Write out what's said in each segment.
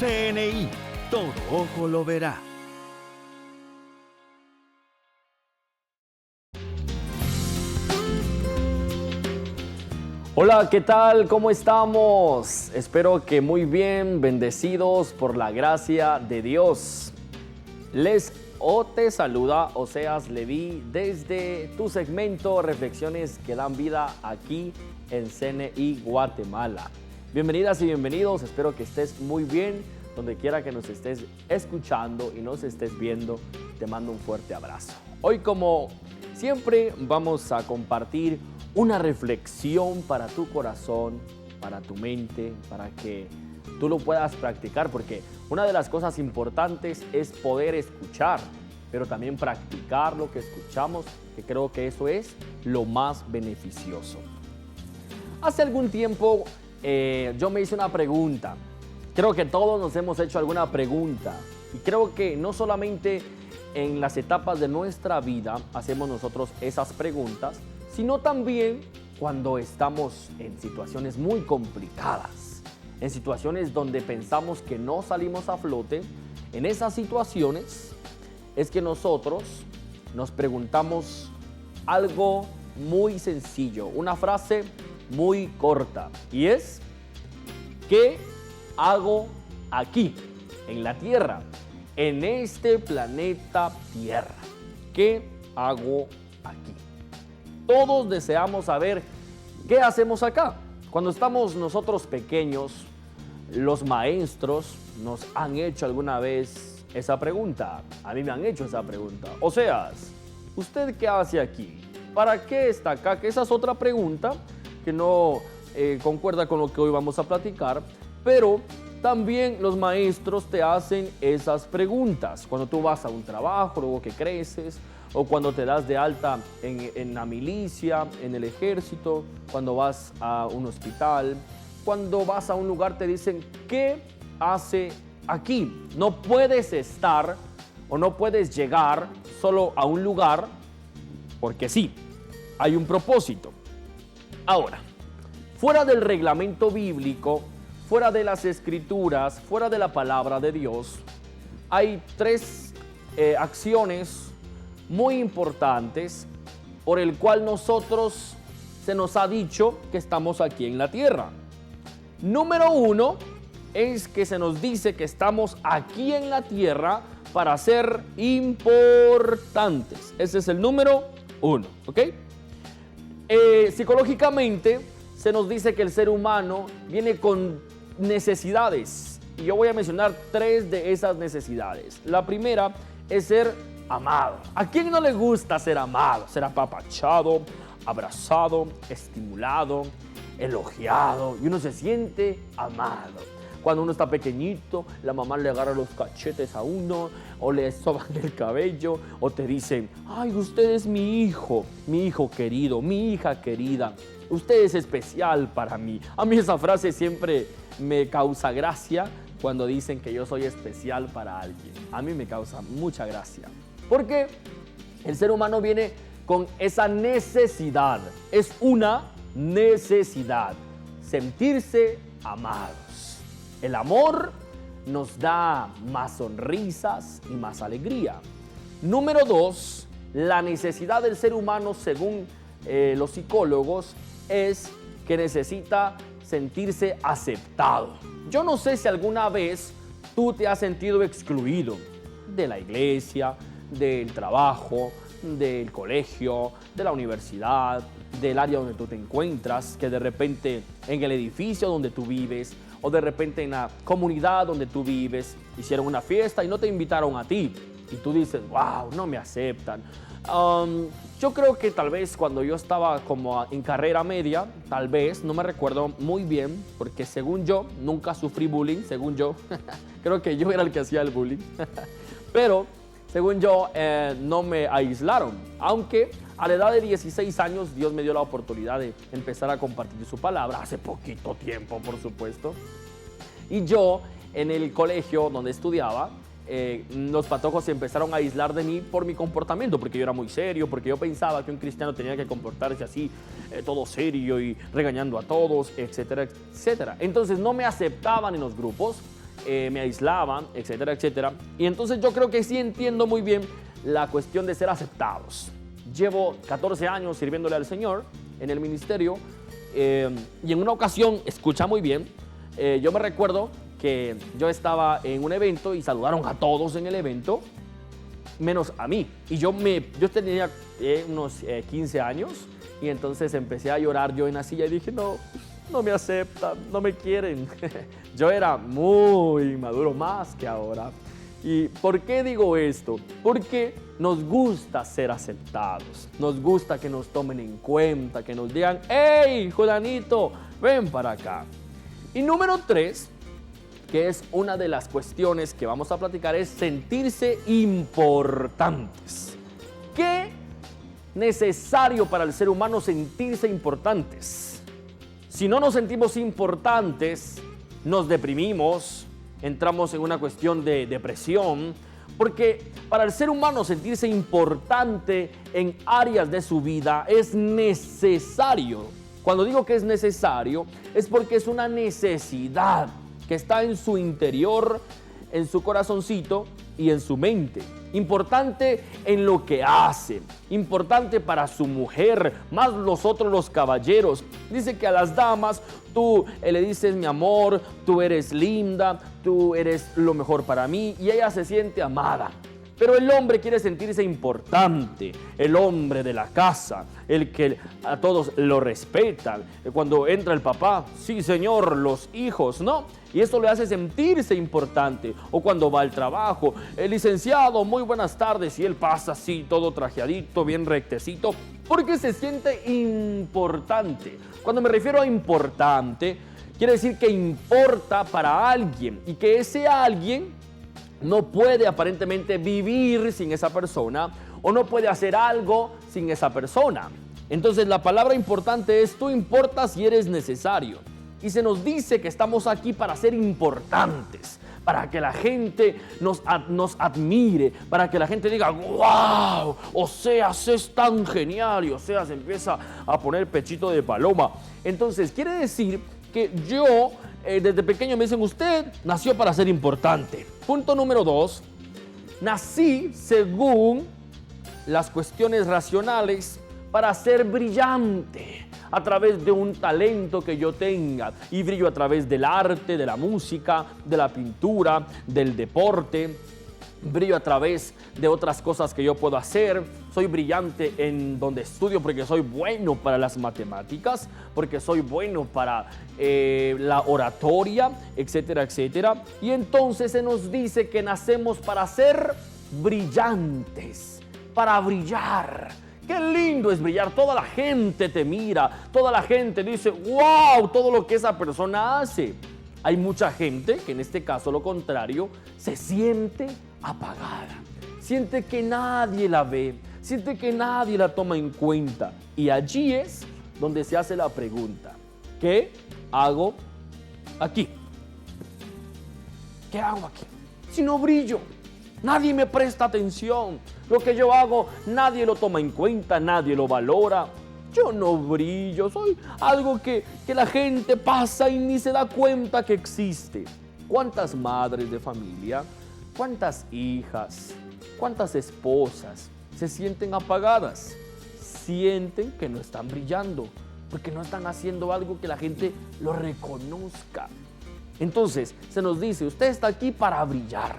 CNI, todo ojo lo verá. Hola, ¿qué tal? ¿Cómo estamos? Espero que muy bien, bendecidos por la gracia de Dios. Te saluda Oseas Leví desde tu segmento Reflexiones que dan vida aquí en CNI Guatemala. Bienvenidas y bienvenidos, espero que estés muy bien, donde quiera que nos estés escuchando y nos estés viendo, te mando un fuerte abrazo. Hoy, como siempre, vamos a compartir una reflexión para tu corazón, para tu mente, para que tú lo puedas practicar, porque una de las cosas importantes es poder escuchar, pero también practicar lo que escuchamos, que creo que eso es lo más beneficioso. Hace algún tiempo yo me hice una pregunta. Creo que todos nos hemos hecho alguna pregunta y creo que no solamente en las etapas de nuestra vida hacemos nosotros esas preguntas, sino también cuando estamos en situaciones muy complicadas, en situaciones donde pensamos que no salimos a flote. En esas situaciones es que nosotros nos preguntamos algo muy sencillo, una frase muy corta, y es: ¿qué hago aquí, en la Tierra, en este planeta Tierra? ¿Qué hago aquí? Todos deseamos saber qué hacemos acá. Cuando estamos nosotros pequeños, los maestros nos han hecho alguna vez esa pregunta. A mí me han hecho esa pregunta. Oseas, ¿usted qué hace aquí? ¿Para qué está acá? Que esa es otra pregunta que no concuerda con lo que hoy vamos a platicar, pero también los maestros te hacen esas preguntas. Cuando tú vas a un trabajo, luego que creces, o cuando te das de alta en la milicia, en el ejército, cuando vas a un hospital, cuando vas a un lugar te dicen: ¿qué hace aquí? No puedes estar o no puedes llegar solo a un lugar porque sí, hay un propósito. Ahora, fuera del reglamento bíblico, fuera de las escrituras, fuera de la palabra de Dios, hay tres acciones muy importantes por el cual nosotros se nos ha dicho que estamos aquí en la tierra. Número uno es que se nos dice que estamos aquí en la tierra para ser importantes. Ese es el número uno, ¿ok? Psicológicamente se nos dice que el ser humano viene con necesidades, y yo voy a mencionar tres de esas necesidades. La primera es ser amado. ¿A quién no le gusta ser amado? Ser apapachado, abrazado, estimulado, elogiado, y uno se siente amado. Cuando uno está pequeñito, la mamá le agarra los cachetes a uno, o le soban el cabello, o te dicen: ay, usted es mi hijo querido, mi hija querida, usted es especial para mí. A mí esa frase siempre me causa gracia, cuando dicen que yo soy especial para alguien. A mí me causa mucha gracia, porque el ser humano viene con esa necesidad. Es una necesidad, sentirse amados. El amor nos da más sonrisas y más alegría. Número dos, la necesidad del ser humano, según los psicólogos, es que necesita sentirse aceptado. Yo no sé si alguna vez tú te has sentido excluido de la iglesia, del trabajo, del colegio, de la universidad, del área donde tú te encuentras, que de repente en el edificio donde tú vives, o de repente en la comunidad donde tú vives, hicieron una fiesta y no te invitaron a ti. Y tú dices: wow, no me aceptan. Yo creo que tal vez cuando yo estaba como en carrera media, tal vez, no me recuerdo muy bien, porque según yo, nunca sufrí bullying, según yo. Creo que yo era el que hacía el bullying. Pero, según yo, no me aislaron. Aunque a la edad de 16 años, Dios me dio la oportunidad de empezar a compartir su palabra. Hace poquito tiempo, por supuesto. Y yo, en el colegio donde estudiaba, los patojos se empezaron a aislar de mí por mi comportamiento, porque yo era muy serio, porque yo pensaba que un cristiano tenía que comportarse así, todo serio y regañando a todos, etcétera, etcétera. Entonces no me aceptaban en los grupos me aislaban, etcétera, etcétera. Y entonces yo creo que sí entiendo muy bien la cuestión de ser aceptados. Llevo 14 años sirviéndole al Señor en el ministerio y en una ocasión, escucha muy bien, yo me recuerdo que yo estaba en un evento y saludaron a todos en el evento, menos a mí. Y yo tenía unos 15 años y entonces empecé a llorar yo en la silla y dije, no me aceptan, no me quieren. Yo era muy maduro, más que ahora. ¿Y por qué digo esto? Porque nos gusta ser aceptados, nos gusta que nos tomen en cuenta, que nos digan, hey, Judanito, ven para acá. Y número 3, que es una de las cuestiones que vamos a platicar, es sentirse importantes. ¿Qué necesario para el ser humano sentirse importantes? Si no nos sentimos importantes, nos deprimimos, entramos en una cuestión de depresión, porque para el ser humano sentirse importante en áreas de su vida es necesario. Cuando digo que es necesario, es porque es una necesidad que está en su interior, en su corazoncito y en su mente. Importante en lo que hace, importante para su mujer, más nosotros los caballeros. Dice que a las damas tú le dices mi amor, tú eres linda, tú eres lo mejor para mí y ella se siente amada. Pero el hombre quiere sentirse importante, el hombre de la casa, el que a todos lo respetan. Cuando entra el papá, sí señor, los hijos, ¿no? Y eso le hace sentirse importante. O cuando va al trabajo, el licenciado, muy buenas tardes, y él pasa así, todo trajeadito, bien rectecito, porque se siente importante. Cuando me refiero a importante, quiere decir que importa para alguien y que ese alguien no puede aparentemente vivir sin esa persona o no puede hacer algo sin esa persona. Entonces la palabra importante es tú importas y eres necesario. Y se nos dice que estamos aquí para ser importantes, para que la gente nos admire, para que la gente diga, wow, Oseas es tan genial, y Oseas empieza a poner pechito de paloma. Entonces quiere decir que yo, desde pequeño me dicen, usted nació para ser importante. Punto número 2, nací según las cuestiones racionales para ser brillante a través de un talento que yo tenga, y brillo a través del arte, de la música, de la pintura, del deporte, brillo a través de otras cosas que yo puedo hacer. Soy brillante en donde estudio porque soy bueno para las matemáticas, porque soy bueno para la oratoria, etcétera, etcétera. Y entonces se nos dice que nacemos para ser brillantes, para brillar. Qué lindo es brillar, toda la gente te mira, toda la gente dice, wow, todo lo que esa persona hace. Hay mucha gente que en este caso lo contrario, se siente apagada, siente que nadie la ve, siente que nadie la toma en cuenta. Y allí es donde se hace la pregunta, ¿qué hago aquí? ¿Qué hago aquí? Si no brillo, nadie me presta atención. Lo que yo hago, nadie lo toma en cuenta, nadie lo valora. Yo no brillo, soy algo que la gente pasa y ni se da cuenta que existe. ¿Cuántas madres de familia, cuántas hijas, cuántas esposas se sienten apagadas? Sienten que no están brillando, porque no están haciendo algo que la gente lo reconozca. Entonces, se nos dice, usted está aquí para brillar.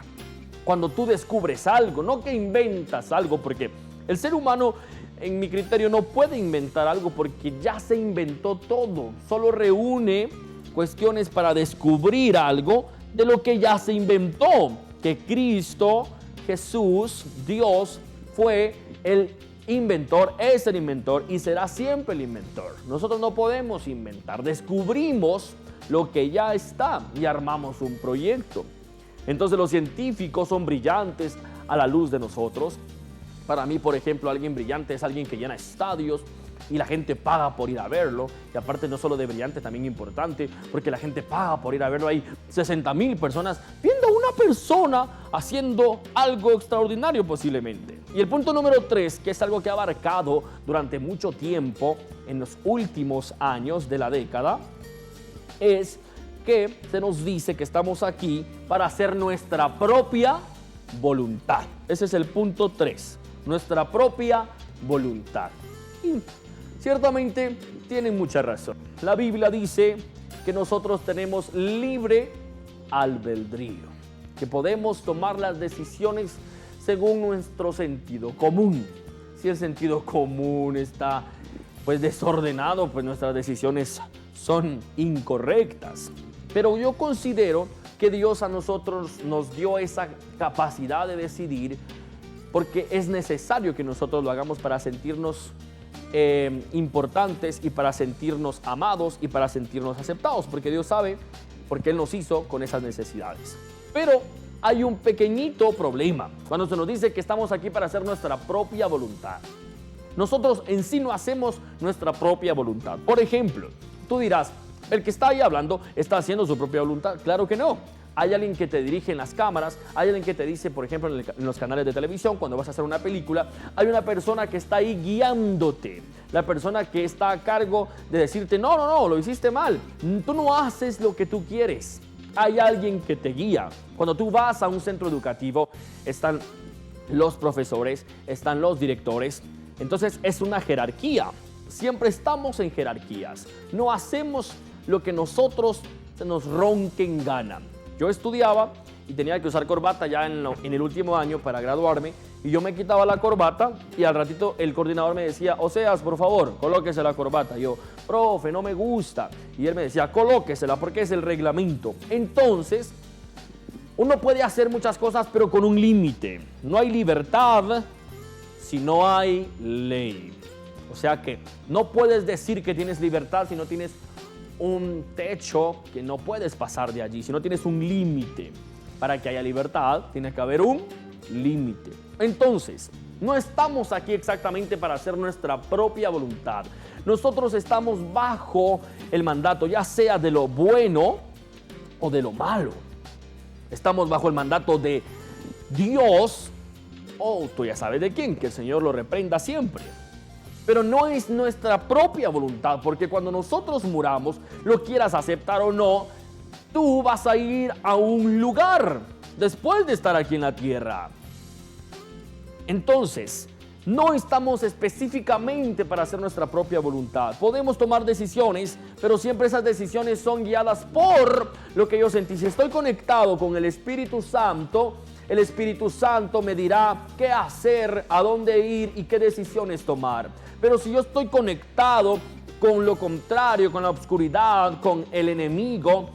Cuando tú descubres algo, no que inventas algo, porque el ser humano, en mi criterio, no puede inventar algo porque ya se inventó todo. Solo reúne cuestiones para descubrir algo de lo que ya se inventó. Que Cristo, Jesús, Dios, fue el inventor, es el inventor y será siempre el inventor. Nosotros no podemos inventar, descubrimos lo que ya está y armamos un proyecto. Entonces los científicos son brillantes a la luz de nosotros. Para mí, por ejemplo, alguien brillante es alguien que llena estadios y la gente paga por ir a verlo. Y aparte no solo de brillante, también importante, porque la gente paga por ir a verlo. Hay 60,000 personas viendo a una persona haciendo algo extraordinario posiblemente. Y el punto número 3, que es algo que ha abarcado durante mucho tiempo en los últimos años de la década, es que se nos dice que estamos aquí para hacer nuestra propia voluntad. Ese es el punto 3, nuestra propia voluntad. Y ciertamente tienen mucha razón. La Biblia dice que nosotros tenemos libre albedrío, que podemos tomar las decisiones según nuestro sentido común. Si el sentido común está pues desordenado, pues nuestras decisiones son incorrectas. Pero yo considero que Dios a nosotros nos dio esa capacidad de decidir porque es necesario que nosotros lo hagamos para sentirnos importantes y para sentirnos amados y para sentirnos aceptados, porque Dios sabe, porque Él nos hizo con esas necesidades. Pero hay un pequeñito problema cuando se nos dice que estamos aquí para hacer nuestra propia voluntad. Nosotros en sí no hacemos nuestra propia voluntad. Por ejemplo, tú dirás, el que está ahí hablando está haciendo su propia voluntad. Claro que no. Hay alguien que te dirige en las cámaras, hay alguien que te dice, por ejemplo, en los canales de televisión, cuando vas a hacer una película, hay una persona que está ahí guiándote, la persona que está a cargo de decirte, no, lo hiciste mal, tú no haces lo que tú quieres. Hay alguien que te guía. Cuando tú vas a un centro educativo, están los profesores, están los directores, entonces es una jerarquía. Siempre estamos en jerarquías. No hacemos lo que nosotros se nos ronque en gana. Yo estudiaba y tenía que usar corbata ya en el último año para graduarme y yo me quitaba la corbata y al ratito el coordinador me decía, Oseas, por favor, colóquese la corbata. Yo, profe, no me gusta. Y él me decía, colóquesela porque es el reglamento. Entonces, uno puede hacer muchas cosas pero con un límite. No hay libertad si no hay ley. O sea que no puedes decir que tienes libertad si no tienes un techo, que no puedes pasar de allí, si no tienes un límite. Para que haya libertad, tiene que haber un límite. Entonces, no estamos aquí exactamente para hacer nuestra propia voluntad. Nosotros estamos bajo el mandato, ya sea de lo bueno o de lo malo. Estamos bajo el mandato de Dios, o tú ya sabes de quién, que el Señor lo reprenda siempre. Pero no es nuestra propia voluntad, porque cuando nosotros muramos, lo quieras aceptar o no, tú vas a ir a un lugar después de estar aquí en la tierra. Entonces, no estamos específicamente para hacer nuestra propia voluntad. Podemos tomar decisiones, pero siempre esas decisiones son guiadas por lo que yo sentí. Si estoy conectado con el Espíritu Santo me dirá qué hacer, a dónde ir y qué decisiones tomar. Pero si yo estoy conectado con lo contrario, con la oscuridad, con el enemigo,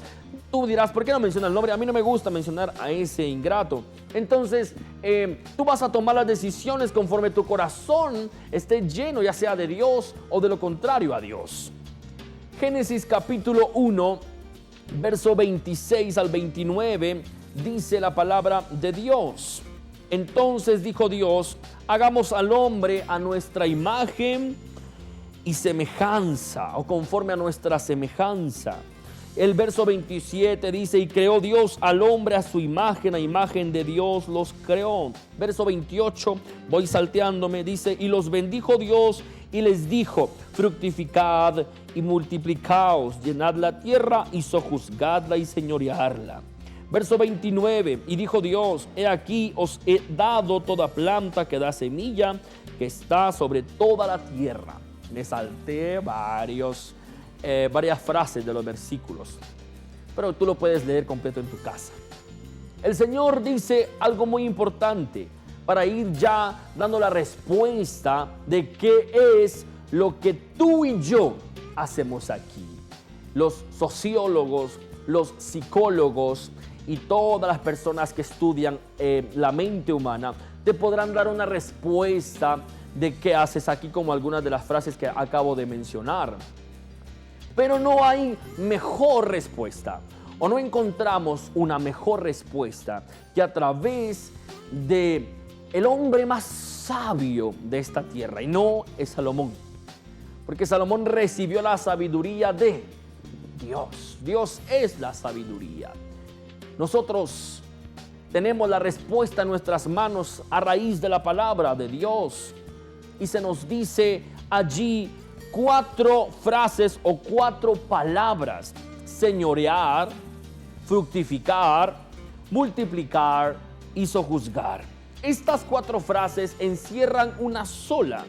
tú dirás, ¿por qué no menciona el nombre? A mí no me gusta mencionar a ese ingrato. Entonces, tú vas a tomar las decisiones conforme tu corazón esté lleno, ya sea de Dios o de lo contrario a Dios. Génesis capítulo 1, verso 26 al 29, dice la palabra de Dios. Entonces dijo Dios, hagamos al hombre a nuestra imagen y semejanza, o conforme a nuestra semejanza. El verso 27 dice, y creó Dios al hombre a su imagen, a imagen de Dios los creó. Verso 28, voy salteándome, dice, y los bendijo Dios y les dijo, fructificad y multiplicaos, llenad la tierra y sojuzgadla y señorearla. Verso 29, y dijo Dios, he aquí os he dado toda planta que da semilla, que está sobre toda la tierra. Me salté varias frases de los versículos, pero tú lo puedes leer completo en tu casa. El Señor dice algo muy importante para ir ya dando la respuesta de qué es lo que tú y yo hacemos aquí. Los sociólogos, los psicólogos y todas las personas que estudian la mente humana te podrán dar una respuesta de qué haces aquí, como algunas de las frases que acabo de mencionar. Pero no hay mejor respuesta, o no encontramos una mejor respuesta que a través de el hombre más sabio de esta tierra, y no es Salomón, porque Salomón recibió la sabiduría de Dios. Dios es la sabiduría. Nosotros tenemos la respuesta en nuestras manos a raíz de la palabra de Dios. Y se nos dice allí 4 frases o 4 palabras señorear, fructificar, multiplicar y sojuzgar. Estas 4 frases encierran una sola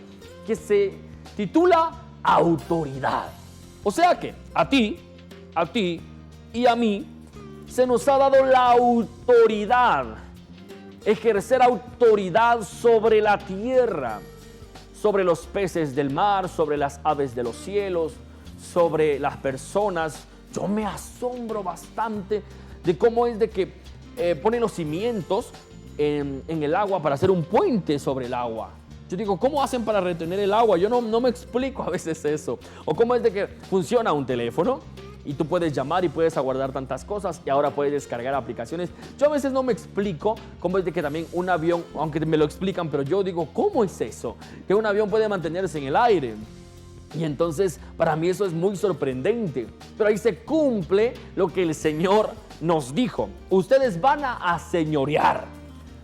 que se titula autoridad. O sea que a ti y a mí se nos ha dado la autoridad, ejercer autoridad sobre la tierra, sobre los peces del mar, sobre las aves de los cielos, sobre las personas. Yo me asombro bastante de cómo es de que ponen los cimientos en el agua para hacer un puente sobre el agua. Yo digo, ¿cómo hacen para retener el agua? Yo no me explico a veces eso. O cómo es de que funciona un teléfono y tú puedes llamar y puedes aguardar tantas cosas y ahora puedes descargar aplicaciones. Yo a veces no me explico cómo es de que también un avión, aunque me lo explican, pero yo digo, ¿cómo es eso? Que un avión puede mantenerse en el aire. Y entonces para mí eso es muy sorprendente. Pero ahí se cumple lo que el Señor nos dijo. Ustedes van a señorear.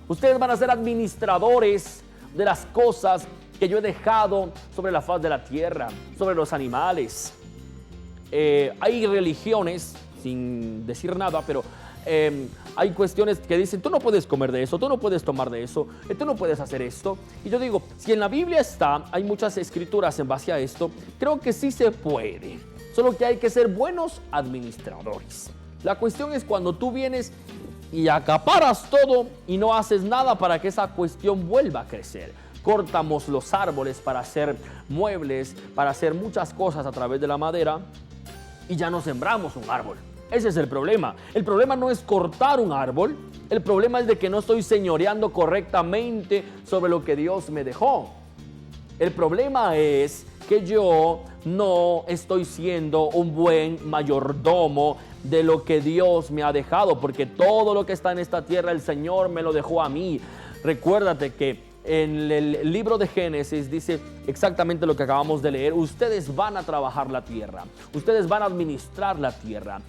Ustedes van a ser administradores de las cosas que yo he dejado sobre la faz de la tierra, sobre los animales. Hay religiones, sin decir nada, pero hay cuestiones que dicen, tú no puedes comer de eso, tú no puedes tomar de eso, tú no puedes hacer esto. Y yo digo, si en la Biblia está, hay muchas escrituras en base a esto, creo que sí se puede. Solo que hay que ser buenos administradores. La cuestión es cuando tú vienes y acaparas todo y no haces nada para que esa cuestión vuelva a crecer. Cortamos los árboles para hacer muebles, para hacer muchas cosas a través de la madera y ya no sembramos un árbol. Ese es el problema. El problema no es cortar un árbol, el problema es de que no estoy señoreando correctamente sobre lo que Dios me dejó. El problema es que yo no estoy siendo un buen mayordomo de lo que Dios me ha dejado, porque todo lo que está en esta tierra el Señor me lo dejó a mí. Recuérdate que en el libro de Génesis dice exactamente lo que acabamos de leer. Ustedes van a trabajar la tierra, ustedes van a administrar la tierra.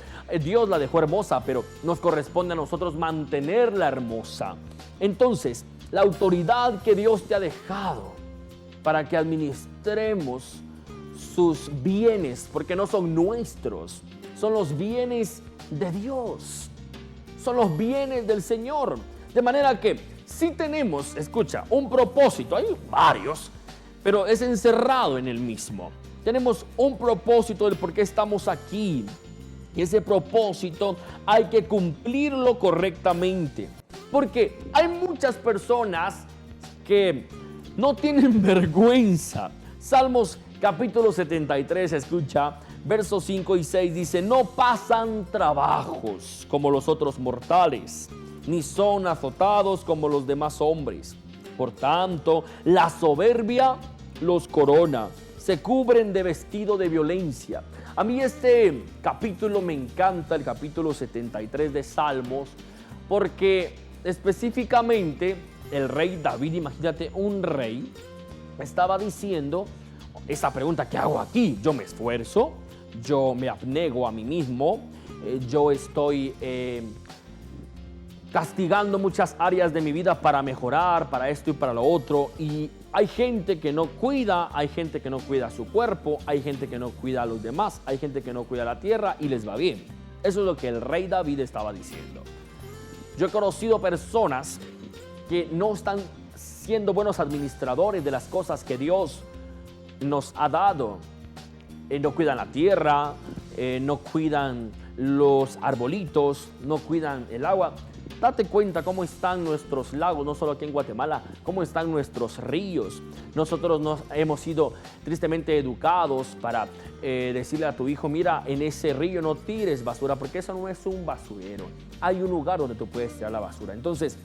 Dios la dejó hermosa, pero nos corresponde a nosotros mantenerla hermosa. Entonces, la autoridad que Dios te ha dejado para que administremos sus bienes, porque no son nuestros, son los bienes de Dios, son los bienes del Señor. De manera que si tenemos, escucha, un propósito, hay varios, pero es encerrado en el mismo. Tenemos un propósito del por qué estamos aquí. Y ese propósito hay que cumplirlo correctamente. Porque hay muchas personas que no tienen vergüenza. Salmos capítulo 73, escucha, versos 5 y 6 dice: no pasan trabajos como los otros mortales, ni son azotados como los demás hombres. Por tanto, la soberbia los corona, se cubren de vestido de violencia. A mí este capítulo me encanta, el capítulo 73 de Salmos, porque específicamente el rey David, imagínate, un rey, estaba diciendo esa pregunta: ¿qué hago aquí? Yo me esfuerzo, yo me abnego a mí mismo, yo estoy castigando muchas áreas de mi vida para mejorar, para esto y para lo otro, y hay gente que no cuida, hay gente que no cuida su cuerpo, hay gente que no cuida a los demás, hay gente que no cuida la tierra y les va bien. Eso es lo que el rey David estaba diciendo. Yo he conocido personas que no están siendo buenos administradores de las cosas que Dios nos ha dado. No cuidan la tierra, no cuidan los arbolitos, no cuidan el agua. Date cuenta cómo están nuestros lagos, no solo aquí en Guatemala, cómo están nuestros ríos. Nosotros nos hemos sido tristemente educados para decirle a tu hijo: mira, en ese río no tires basura, porque eso no es un basurero. Hay un lugar donde tú puedes tirar la basura. Entonces,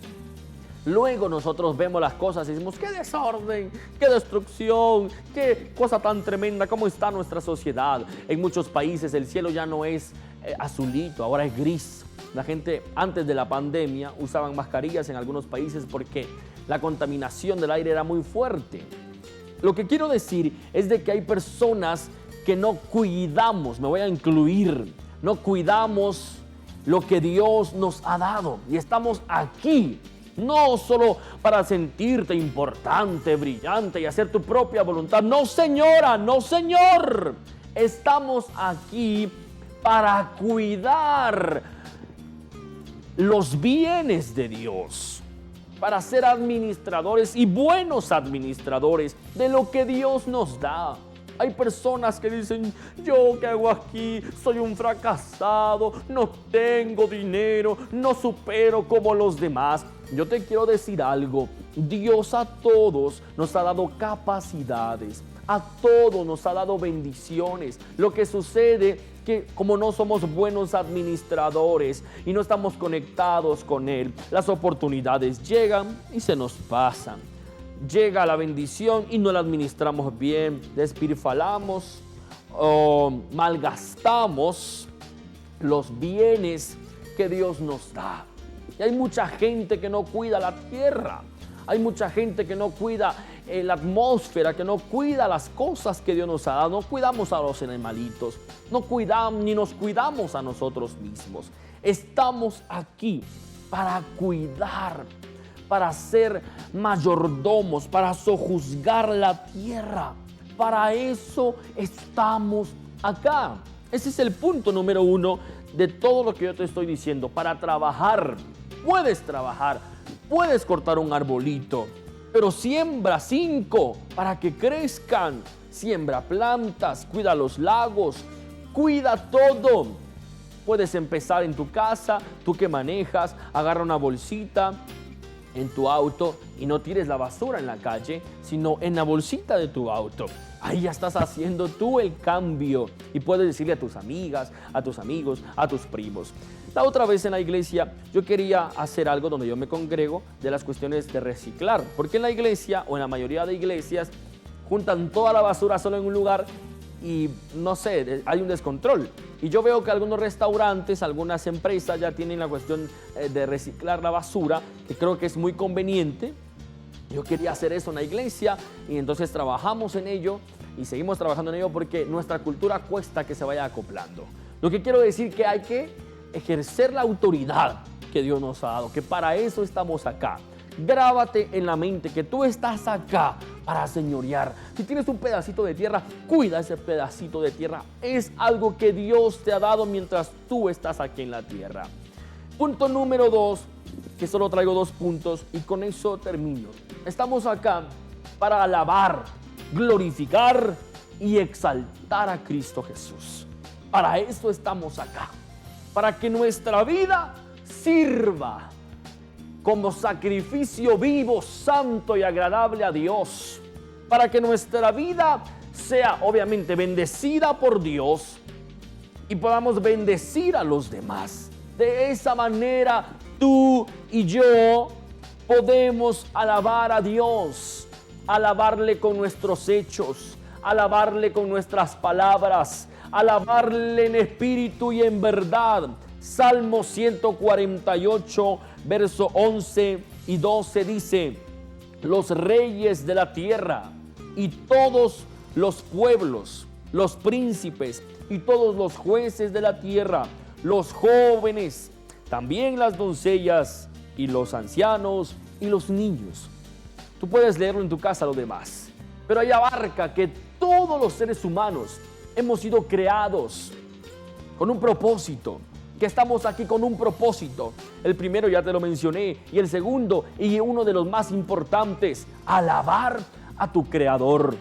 luego nosotros vemos las cosas y decimos: qué desorden, qué destrucción, qué cosa tan tremenda, cómo está nuestra sociedad. En muchos países el cielo ya no es azulito, ahora es gris. La gente antes de la pandemia usaban mascarillas en algunos países porque la contaminación del aire era muy fuerte. Lo que quiero decir es de que hay personas que no cuidamos, me voy a incluir, no cuidamos lo que Dios nos ha dado. Y estamos aquí no solo para sentirte importante, brillante y hacer tu propia voluntad. No, señora, no, señor. Estamos aquí para cuidar los bienes de Dios, para ser administradores y buenos administradores de lo que Dios nos da. Hay personas que dicen, yo qué hago aquí, soy un fracasado, no tengo dinero, no supero como los demás. Yo te quiero decir algo, Dios a todos nos ha dado capacidades, a todos nos ha dado bendiciones. Lo que sucede que como no somos buenos administradores y no estamos conectados con Él, las oportunidades llegan y se nos pasan. Llega la bendición y no la administramos bien, despilfarramos o malgastamos los bienes que Dios nos da. Y hay mucha gente que no cuida la tierra, hay mucha gente que no cuida la atmósfera, que no cuida las cosas que Dios nos ha dado. No cuidamos a los animalitos, no cuidamos ni nos cuidamos a nosotros mismos. Estamos aquí para cuidar, para ser mayordomos, para sojuzgar la tierra. Para eso estamos acá. Ese es el punto número 1 de todo lo que yo te estoy diciendo. Para trabajar, puedes cortar un arbolito, pero siembra 5 para que crezcan. Siembra plantas, cuida los lagos, cuida todo. Puedes empezar en tu casa, tú que manejas, agarra una bolsita en tu auto y no tires la basura en la calle, sino en la bolsita de tu auto. Ahí ya estás haciendo tú el cambio y puedes decirle a tus amigas, a tus amigos, a tus primos. La otra vez en la iglesia yo quería hacer algo donde yo me congrego de las cuestiones de reciclar, porque en la iglesia o en la mayoría de iglesias juntan toda la basura solo en un lugar y no sé, hay un descontrol. Y yo veo que algunos restaurantes, algunas empresas ya tienen la cuestión de reciclar la basura, que creo que es muy conveniente. Yo quería hacer eso en la iglesia y entonces trabajamos en ello y seguimos trabajando en ello porque nuestra cultura cuesta que se vaya acoplando. Lo que quiero decir que hay que ejercer la autoridad que Dios nos ha dado, que para eso estamos acá. Grábate en la mente que tú estás acá para señorear. Si tienes un pedacito de tierra, cuida ese pedacito de tierra. Es algo que Dios te ha dado mientras tú estás aquí en la tierra. Punto número 2, que solo traigo 2 puntos y con eso termino. Estamos acá para alabar, glorificar y exaltar a Cristo Jesús. Para eso estamos acá. Para que nuestra vida sirva como sacrificio vivo, santo y agradable a Dios. Para que nuestra vida sea obviamente bendecida por Dios y podamos bendecir a los demás. De esa manera tú y yo podemos alabar a Dios, alabarle con nuestros hechos, alabarle con nuestras palabras, alabarle en espíritu y en verdad. Salmo 148, verso 11 y 12 dice: los reyes de la tierra y todos los pueblos, los príncipes y todos los jueces de la tierra, los jóvenes, también las doncellas y los ancianos y los niños. Tú puedes leerlo en tu casa lo demás, pero ahí abarca que todos los seres humanos hemos sido creados con un propósito, que estamos aquí con un propósito. El primero ya te lo mencioné, y el segundo y uno de los más importantes, alabar a tu Creador.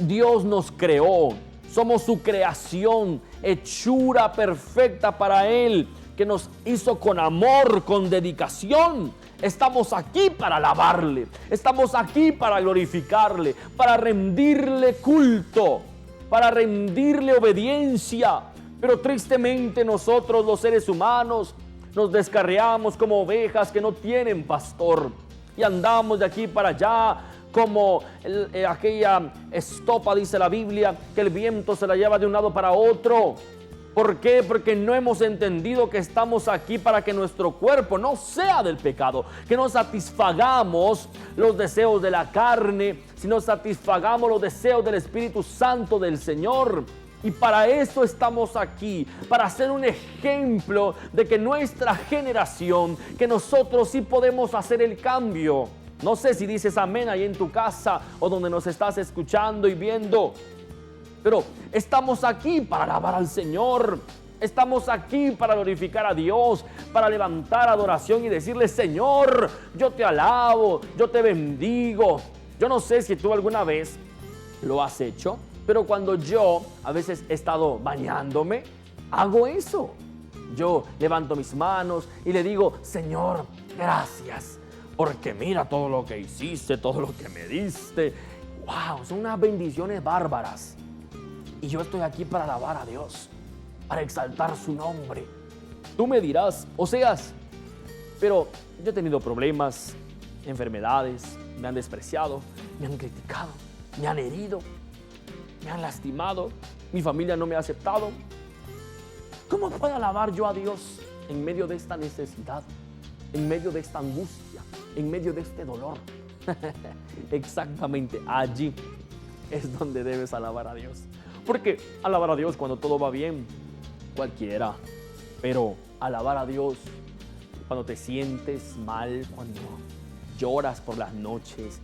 Dios nos creó, somos su creación, hechura perfecta para Él, que nos hizo con amor, con dedicación. Estamos aquí para alabarle, estamos aquí para glorificarle, para rendirle culto, para rendirle obediencia. Pero tristemente nosotros los seres humanos nos descarriamos como ovejas que no tienen pastor y andamos de aquí para allá como aquella estopa, dice la Biblia, que el viento se la lleva de un lado para otro. ¿Por qué? Porque no hemos entendido que estamos aquí para que nuestro cuerpo no sea del pecado, que no satisfagamos los deseos de la carne, sino satisfagamos los deseos del Espíritu Santo del Señor. Y para eso estamos aquí, para ser un ejemplo de que nuestra generación, que nosotros sí podemos hacer el cambio. No sé si dices amén ahí en tu casa o donde nos estás escuchando y viendo. Pero estamos aquí para alabar al Señor. Estamos aquí para glorificar a Dios, para levantar adoración y decirle: Señor, yo te alabo, yo te bendigo. Yo no sé si tú alguna vez lo has hecho, pero cuando yo a veces he estado bañándome, hago eso. Yo levanto mis manos y le digo: Señor, gracias, porque mira todo lo que hiciste, todo lo que me diste. Wow, son unas bendiciones bárbaras. Y yo estoy aquí para alabar a Dios, para exaltar su nombre. Tú me dirás: Oseas, pero yo he tenido problemas, enfermedades, me han despreciado, me han criticado, me han herido, me han lastimado, mi familia no me ha aceptado. ¿Cómo puedo alabar yo a Dios en medio de esta necesidad, en medio de esta angustia, en medio de este dolor? Exactamente allí es donde debes alabar a Dios. Porque alabar a Dios cuando todo va bien, cualquiera. Pero alabar a Dios cuando te sientes mal, cuando lloras por las noches,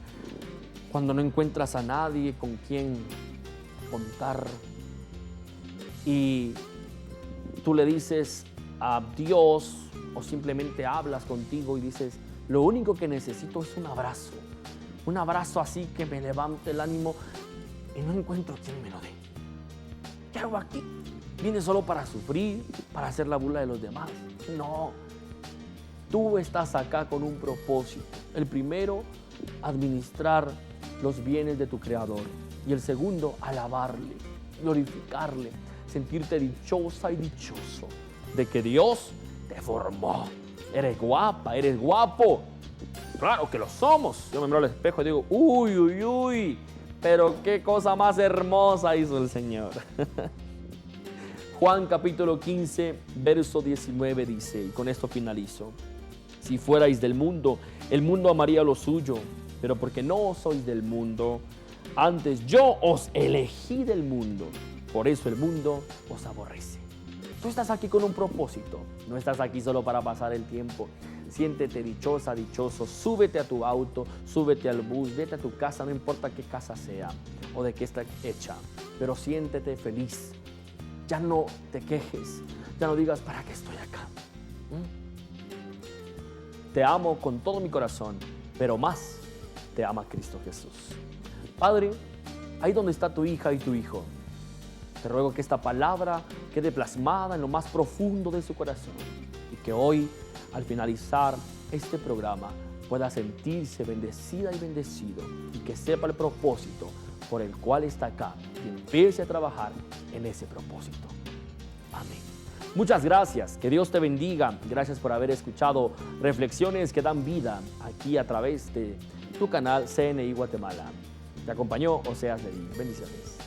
cuando no encuentras a nadie con quien contar, y tú le dices a Dios, o simplemente hablas contigo y dices: lo único que necesito es un abrazo así que me levante el ánimo, y no encuentro quien me lo dé. ¿Qué hago aquí? ¿Vienes solo para sufrir, para hacer la burla de los demás? No, tú estás acá con un propósito. El primero, administrar los bienes de tu Creador, y el segundo, alabarle, glorificarle, sentirte dichosa y dichoso de que Dios te formó. Eres guapa, eres guapo. Claro que lo somos. Yo me miro al espejo y digo: uy, uy, uy, pero qué cosa más hermosa hizo el Señor. Juan capítulo 15, verso 19 dice, y con esto finalizo: si fuerais del mundo, el mundo amaría lo suyo, pero porque no sois del mundo, antes yo os elegí del mundo, por eso el mundo os aborrece. Tú estás aquí con un propósito, no estás aquí solo para pasar el tiempo. Siéntete dichosa, dichoso, súbete a tu auto, súbete al bus, vete a tu casa, no importa qué casa sea o de qué está hecha, pero siéntete feliz. Ya no te quejes, ya no digas: ¿para qué estoy acá? Te amo con todo mi corazón, pero más te ama Cristo Jesús. Padre, ahí donde está tu hija y tu hijo, te ruego que esta palabra quede plasmada en lo más profundo de su corazón y que hoy, al finalizar este programa, pueda sentirse bendecida y bendecido, y que sepa el propósito por el cual está acá y empiece a trabajar en ese propósito. Amén. Muchas gracias, que Dios te bendiga. Gracias por haber escuchado Reflexiones que dan vida aquí a través de tu canal CNI Guatemala. Te acompañó Oseas Leví. Bendiciones.